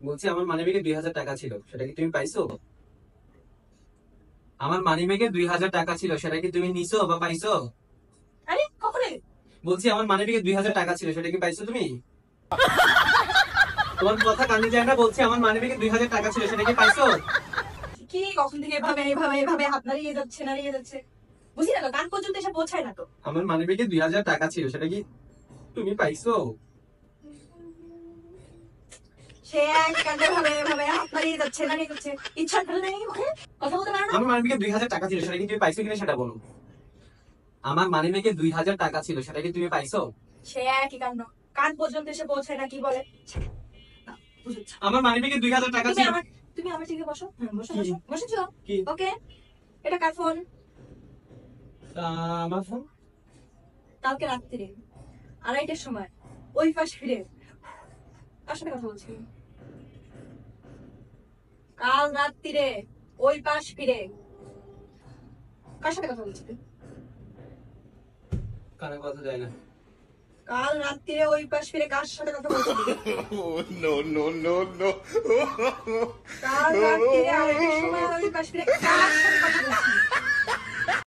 বলছি আমার মানিব্যাগে 2000 টাকা ছিল, সেটা কি তুমি পাইছো? আমার মানিব্যাগে 2000 টাকা ছিল, সেটা কি তুমি নিছো বা পাইছো? আরে কখন এলে? বলছি আমার মানিব্যাগে 2000 টাকা ছিল, সেটা কি পাইছো তুমি? তোমার কথা কানে যায় না, বলছি আমার মানিব্যাগে 2000 টাকা ছিল, সেটা কি পাইছো? কি কখন থেকে এভাবে এভাবে এভাবে হাত নাড়িয়ে যাচ্ছে নাড়িয়ে যাচ্ছে, বুঝি না তো, কান পর্যন্ত এসে পৌঁছায় না তো। আমার মানিব্যাগে 2000 টাকা ছিল, সেটা কি তুমি পাইছো? সে এক কাণ্ডে ভাবে ভাবে হাত নাড়িয়ে যাচ্ছে নাড়িয়ে যাচ্ছে, ইচ্ছা করে নাকি মুখে কথা বলতে পারে না। আমার মানিব্যাগে 2000 টাকা ছিল, সেটা কি তুমি পাইছো কিনা সেটা বলো। আমার মানিব্যাগে 2000 টাকা ছিল, সেটা কি তুমি পাইছো? সে একই কাণ্ড, কান পর্যন্ত এসে পৌঁছায় না, কি বলে না, বুঝেছ। আমার মানিব্যাগে 2000 টাকা তুমি ছিল। আমার তুমি আমার দিকে বসো, বসো কি? বসো, বসেছো? কি? ওকে, এটা কার ফোন? আমার ফোন। কালকে রাত্রিরে 2:30টার সময় ওই পাশ ফিরে কার সাথে কথা বলছি? কাল রাত্রিরে ওই পাশ ফিরে কার সাথে কথা বলছি? কানে কথা যায় না। কাল রাত্রিরে ওই পাশ ফিরে কার সাথে কথা বলছি? Oh, no, no, no, no. কাল রাত্রিরে 2:30টার সময় ওই পাশ ফিরে কার সাথে কথা বলছি?